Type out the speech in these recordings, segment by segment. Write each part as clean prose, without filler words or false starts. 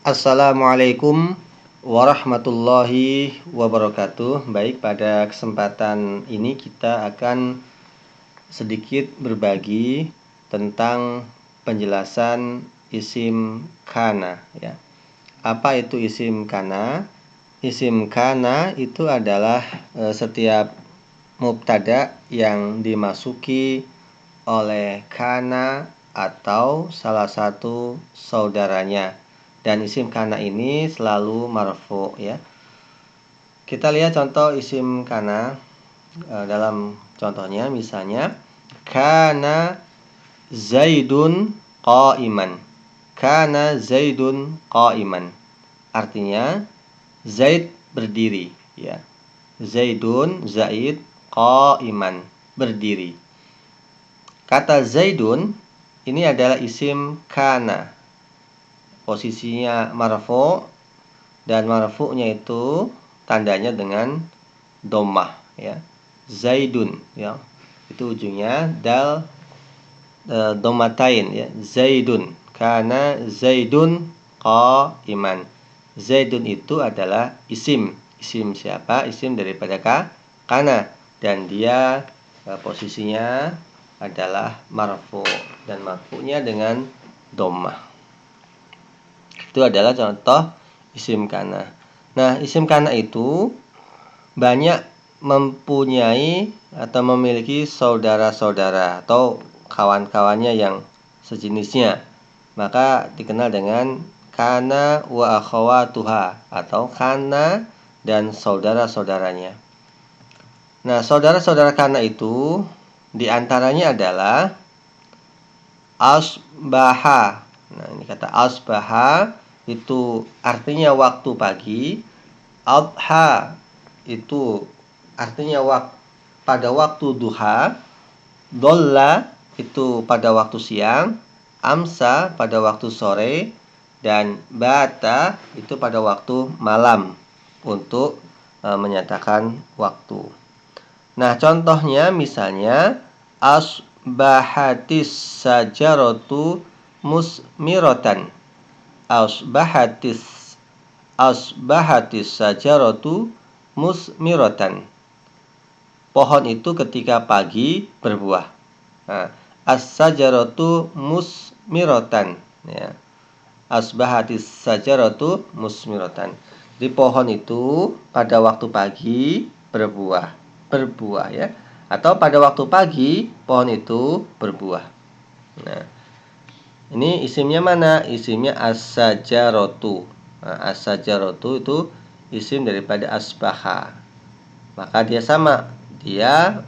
Assalamualaikum warahmatullahi wabarakatuh. Baik, pada kesempatan ini kita akan sedikit berbagi tentang penjelasan isim kana ya. Apa itu isim kana? Isim kana itu adalah setiap mubtada yang dimasuki oleh kana atau salah satu saudaranya. Dan isim kana ini selalu marfu ya. Kita lihat contoh isim kana dalam contohnya, misalnya kana Zaidun qa'iman. Kana Zaidun qa'iman. Artinya Zaid berdiri ya. Zaidun, Zaid, qa'iman, berdiri. Kata Zaidun ini adalah isim kana. Posisinya marfu, dan marfu'nya itu tandanya dengan dhammah ya. Zaidun ya. Itu ujungnya dal dhammatain ya. Zaidun. Kana Zaidun qa'iman. Zaidun itu adalah isim. Isim siapa? Isim daripada kana, dan dia posisinya adalah marfu, dan marfu'nya dengan dhammah. Itu adalah contoh isim kana. Nah, isim kana itu banyak mempunyai atau memiliki saudara-saudara atau kawan-kawannya yang sejenisnya. Maka dikenal dengan kana wa akhawatuha, atau kana dan saudara-saudaranya. Nah, saudara-saudara kana itu diantaranya adalah asbaha. Nah, ini kata asbaha itu artinya waktu pagi. Adha itu artinya pada waktu duha. Dolla itu pada waktu siang. Amsa pada waktu sore. Dan bata itu pada waktu malam, untuk menyatakan waktu. Nah, contohnya misalnya asbahatis sajaratu musmiratan. Asbahatis sajaratu musmiratan. Pohon itu ketika pagi berbuah. Nah, as-sajaratu musmiratan ya. Asbahatis sajaratu musmiratan. Di pohon itu pada waktu pagi berbuah ya, atau pada waktu pagi pohon itu berbuah. Nah, ini isimnya mana? Isimnya as-sajaratu. Nah, as-sajaratu itu isim daripada asbaha. Maka dia sama, dia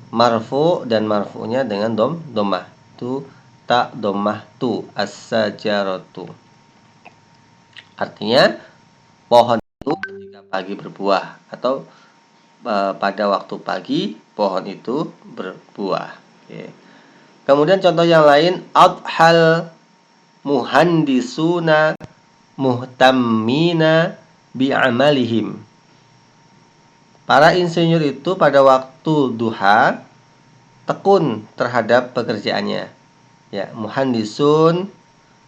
marfu, dan marfu'nya dengan dhammah. Itu ta dhammah tu, as-sajaratu. Artinya pohon itu ketika pagi berbuah, atau pada waktu pagi pohon itu berbuah. Oke. Kemudian contoh yang lain, adhal muhandisuna muhtammina bi'amalihim. Para insinyur itu pada waktu duha tekun terhadap pekerjaannya. Ya, muhandisun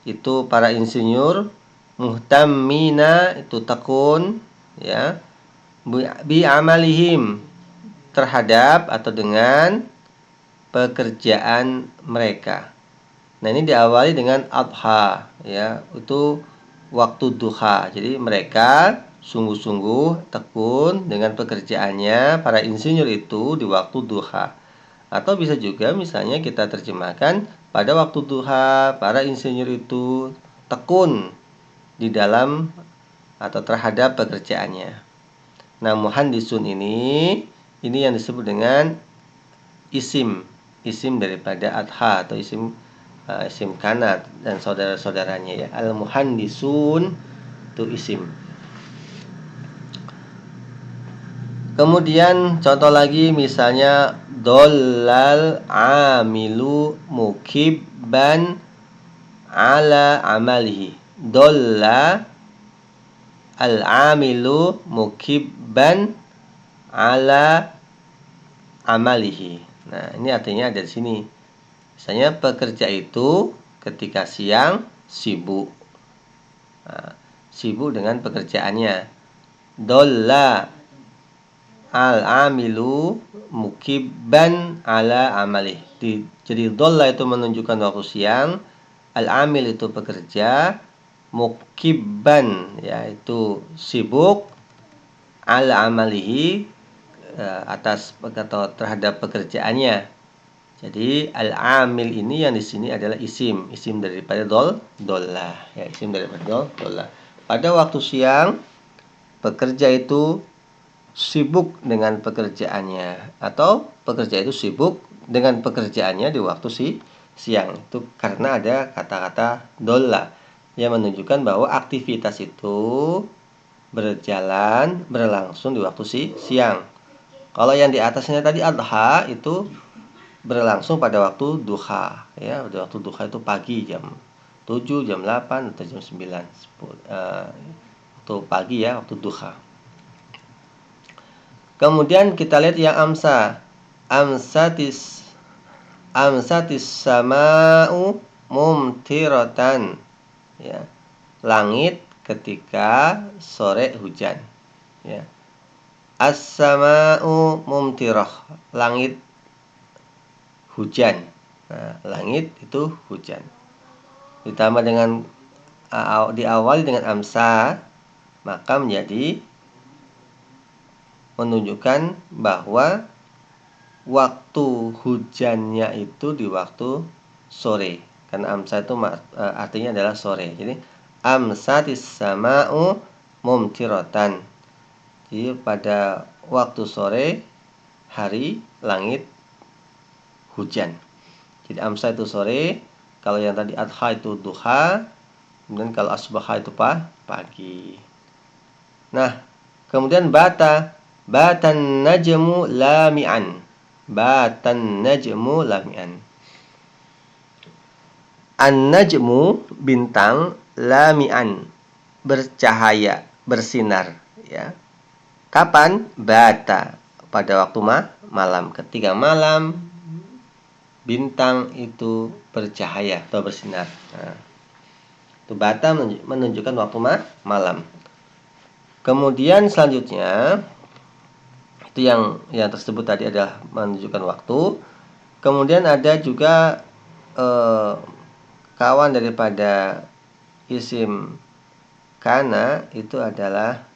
itu para insinyur, muhtammina itu tekun ya, bi'amalihim terhadap atau dengan pekerjaan mereka. Nah, ini diawali dengan adha ya, itu waktu duha. Jadi mereka sungguh-sungguh tekun dengan pekerjaannya, para insinyur itu di waktu duha. Atau bisa juga misalnya kita terjemahkan, pada waktu duha para insinyur itu tekun di dalam atau terhadap pekerjaannya. Nah, muhandisun ini yang disebut dengan isim daripada adha, atau isim kana dan saudara-saudaranya ya. Al muhandisun itu isim. Kemudian contoh lagi, misalnya dollal amilu mukibban ala amalihi. Dolla al amilu mukibban ala amalihi. Nah, ini artinya ada di sini. Misalnya pekerja itu ketika siang sibuk Sibuk dengan pekerjaannya. Dolla al-amilu mukibban ala amalih. Jadi dolla itu menunjukkan waktu siang, al-amil itu pekerja, mukibban yaitu sibuk, ala amalihi atas atau terhadap pekerjaannya. Jadi al-amil ini yang di sini adalah isim daripada dolla, ya, isim daripada dolla. Pada waktu siang pekerja itu sibuk dengan pekerjaannya, atau pekerja itu sibuk dengan pekerjaannya di waktu siang. Itu karena ada kata-kata dolla yang menunjukkan bahwa aktivitas itu berlangsung di waktu siang. Kalau yang di atasnya tadi adha itu berlangsung pada waktu duha, ya. Pada waktu duha itu pagi jam 7, jam 8 atau jam 9, 10, waktu pagi, ya, waktu duha. Kemudian kita lihat yang amsa. Amsatis sama'u mumtiratan, ya. Langit ketika sore hujan, ya. As-sama'u mumtirah, langit hujan. Nah, langit itu hujan. Ditambah dengan diawali dengan amsa, maka menjadi menunjukkan bahwa waktu hujannya itu di waktu sore. Karena amsa itu artinya adalah sore. Jadi amsatis sama'u mumtiratan. Jadi pada waktu sore hari langit hujan. Jadi amsa itu sore, kalau yang tadi adha itu duha, kemudian kalau asbaha itu pagi. Nah, kemudian batan najmu lami'an. Batan najmu lami'an. An-najmu bintang, lami'an bercahaya, bersinar, ya. Kapan? Bata, pada waktu malam. Ketika malam bintang itu bercahaya atau bersinar. Nah, itu bata menunjukkan waktu malam. Kemudian selanjutnya itu yang tersebut tadi adalah menunjukkan waktu. Kemudian ada juga kawan daripada isim kana itu adalah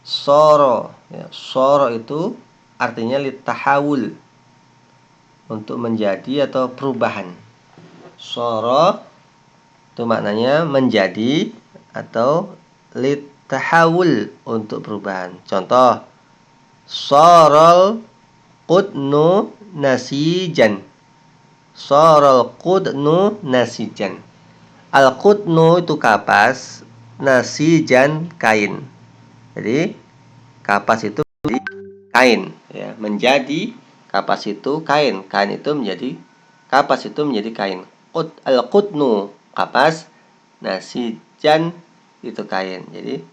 soro, ya. Soro itu artinya litahawul, untuk menjadi atau perubahan. Soro itu maknanya menjadi atau litahawul, untuk perubahan. Contoh, sorol qudnu nasijan. Sorol qudnu nasijan. Al-qudnu itu kapas, nasijan kain. Jadi kapas itu kain, ya, menjadi kapas itu kain, kain itu menjadi kapas, itu menjadi kain. Al-qudnu kapas, nasijan itu kain. Jadi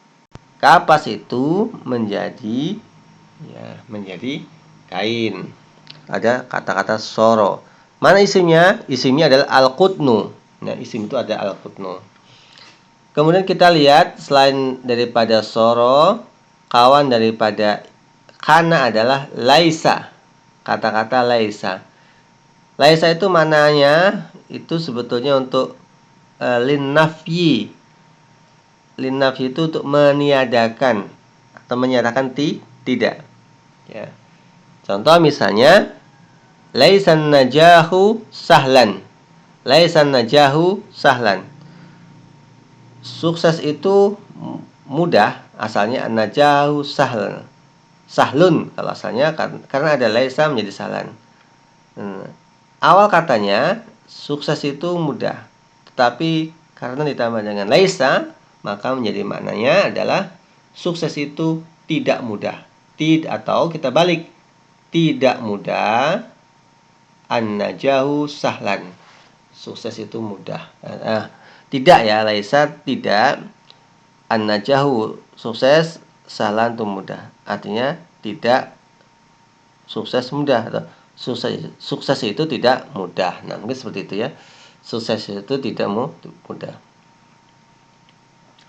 kapas itu menjadi kain. Ada kata-kata soro. Mana isimnya? Isimnya adalah al-qudnu. Nah, isim itu ada al-qudnu. Kemudian kita lihat selain daripada soro, kawan daripada kana adalah laisa. Kata-kata laisa. Laisa itu mananya itu sebetulnya untuk linnafyi. Linnafyi itu untuk meniadakan atau menyatakan tidak. Ya. Contoh misalnya, laisan najahu sahlan. Laisan najahu sahlan. Sukses itu mudah, asalnya najahu sahlan. Sahlun kalau asalnya, karena ada laisa menjadi sahlan. Awal katanya sukses itu mudah, tetapi karena ditambah dengan laisa, maka menjadi maknanya adalah sukses itu tidak mudah. Atau kita balik, tidak mudah, an-najahu sahlan. Sukses itu mudah. Tidak, ya, laisa tidak, an-najahu sukses, sahlan itu mudah. Artinya tidak sukses mudah, atau sukses itu tidak mudah. Nah, mungkin seperti itu, ya. Sukses itu tidak mudah.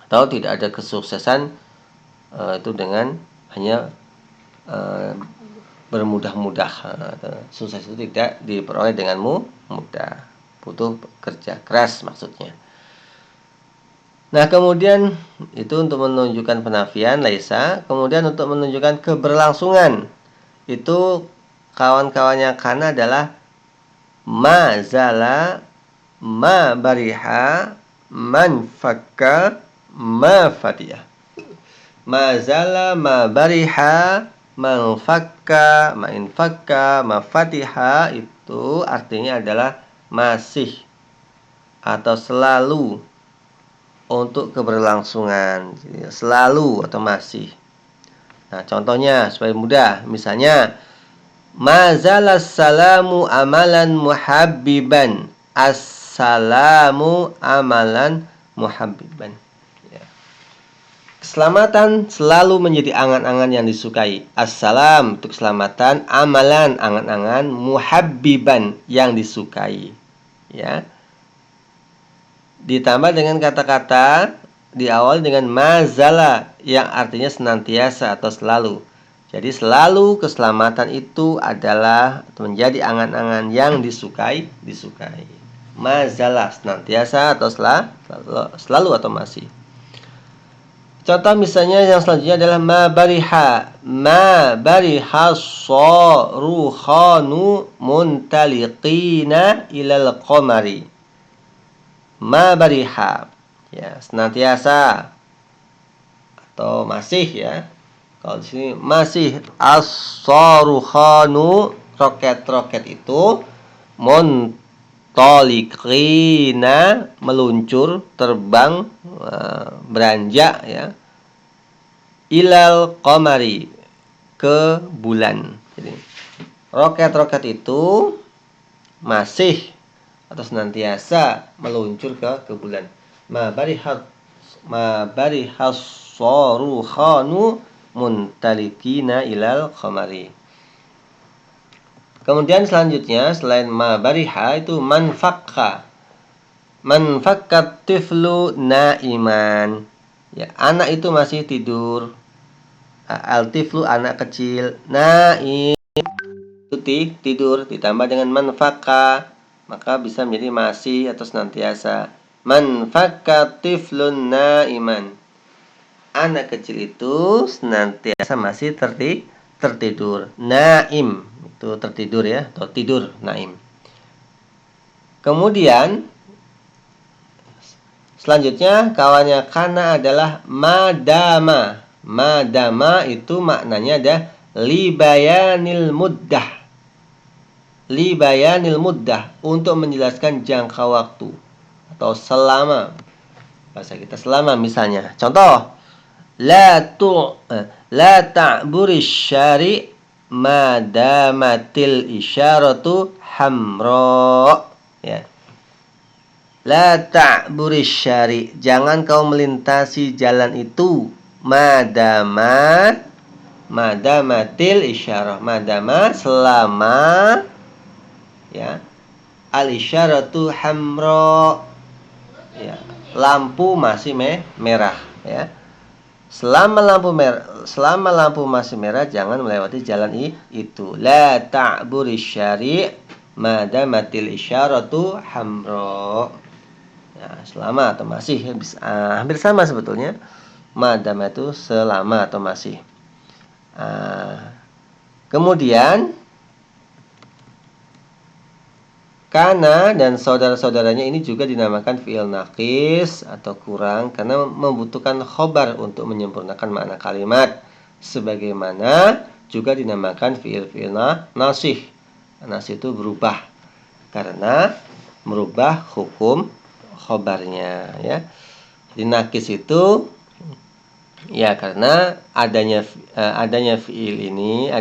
Atau tidak ada kesuksesan itu dengan hanya bermudah-mudah. Sukses itu tidak diperoleh dengan mudah, butuh kerja keras maksudnya. Nah, kemudian itu untuk menunjukkan penafian laisa. Kemudian untuk menunjukkan keberlangsungan, itu kawan-kawannya kana adalah ma zala, ma bariha, man fakka, ma fatiyah. Ma zala, ma bariha, man fakka, ma infakka, ma fatiha, itu artinya adalah masih atau selalu untuk keberlangsungan. Jadi, selalu atau masih. Nah, contohnya supaya mudah, misalnya mazalas salamu amalan muhabbiban. Assalamu amalan muhabbiban. Ya. Keselamatan selalu menjadi angan-angan yang disukai. Assalam untuk keselamatan, amalan angan-angan, muhabbiban yang disukai. Ya. Ditambah dengan kata-kata diawali dengan mazala yang artinya senantiasa atau selalu. Jadi selalu keselamatan itu adalah menjadi angan-angan yang disukai. Mazala senantiasa atau selalu atau masih. Contoh misalnya yang selanjutnya adalah ma bariha sarukhanu muntaliqina ilal qamari. Ma bariha, ya, senantiasa atau masih, ya. Kalau di sini masih as-sarukhanu, roket-roket itu muntaliqina, meluncur, terbang, beranjak, ya, ilal qamari, ke bulan. Jadi roket-roket itu masih atau senantiasa meluncur ke bulan. Ma barihas sarukhanu muntalikina ilal qamari. Kemudian selanjutnya selain ma bariha itu man fakka. Man fakkat tiflu naiman. Ya, anak itu masih tidur. Al tiflu anak kecil, naim itu tidur, ditambah dengan man fakka, maka bisa menjadi masih atau senantiasa. Man fakka tiflun naiman. Anak kecil itu senantiasa masih tertidur. Naim itu tertidur, ya, atau tidur, naim. Kemudian selanjutnya kawannya kana adalah madama. Madama itu maknanya ada libayanil muddah. Libayanil muddah, untuk menjelaskan jangka waktu atau selama. Bahasa kita selama misalnya. Contoh, la ta'buri syari madamatil isyaratu hamra. Ya. La ta'buri syari, jangan kau melintasi jalan itu. Madamatil isyarah, madama selama, ya, al isyaratu hamra, ya, lampu masih merah, ya. Selama lampu masih merah jangan melewati jalan itu. La ta'buri syari madamatil isyaratu hamra. Ya, selama atau masih, hampir sama sebetulnya. Madama itu selama atau masih. Kemudian kana dan saudara-saudaranya ini juga dinamakan fi'il naqis atau kurang karena membutuhkan khobar untuk menyempurnakan makna kalimat, sebagaimana juga dinamakan fi'il nasih. Nasih itu berubah karena merubah hukum khobarnya, ya. Di naqis itu, ya, karena adanya fi'il ini,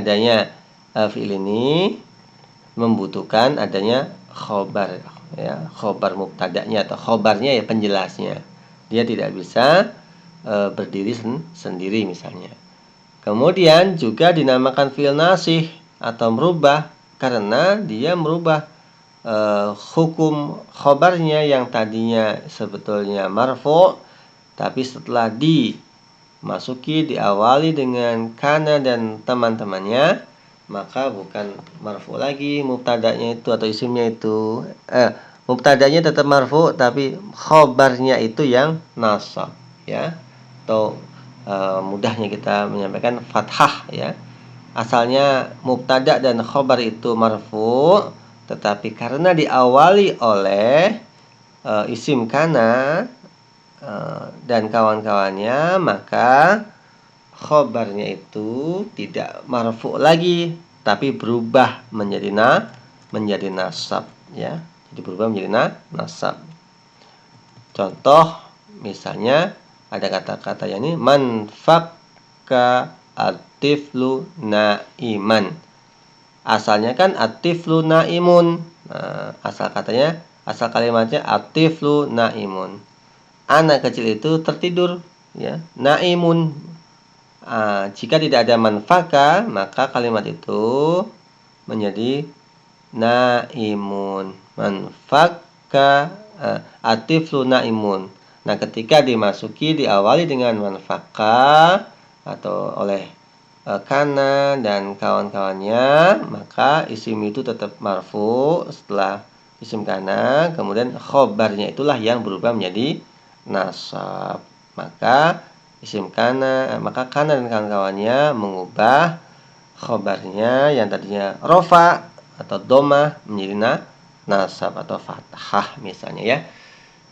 membutuhkan adanya khobar, ya, khobar mubtada'nya atau khobarnya, ya, penjelasnya. Dia tidak bisa berdiri sendiri misalnya. Kemudian juga dinamakan fi'il nasih atau merubah karena dia merubah hukum khobarnya yang tadinya sebetulnya marfu', tapi setelah diawali dengan kana dan teman-temannya, maka bukan marfu' lagi mubtada'nya itu atau isimnya itu. Mubtada'nya tetap marfu', tapi khobarnya itu yang nasab, ya. Atau mudahnya kita menyampaikan fathah, ya. Asalnya mubtada' dan khobar itu marfu', tetapi karena diawali oleh isim kana dan kawan-kawannya, maka khobarnya itu tidak marfu' lagi, tapi berubah menjadi nasab, ya. Jadi berubah menjadi nasab. Contoh misalnya ada kata-kata yang ini, man fakka atiflu naiman. Asalnya kan atiflu naimun. Nah, asal kalimatnya atiflu naimun. Anak kecil itu tertidur, ya. Naimun. Jika tidak ada manfaka, maka kalimat itu menjadi naimun. Manfaka atiflu naimun. Nah, ketika diawali dengan manfaka atau oleh kana dan kawan-kawannya, maka isim itu tetap marfu setelah isim kana, kemudian khobarnya itulah yang berubah menjadi nasab. Maka kana dan kawan-kawannya mengubah khobarnya yang tadinya rofa atau domah menjadi nasab atau fathah misalnya, ya.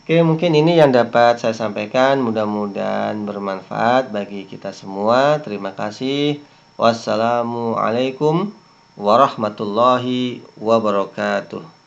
Oke, mungkin ini yang dapat saya sampaikan. Mudah-mudahan bermanfaat bagi kita semua. Terima kasih. Wassalamualaikum warahmatullahi wabarakatuh.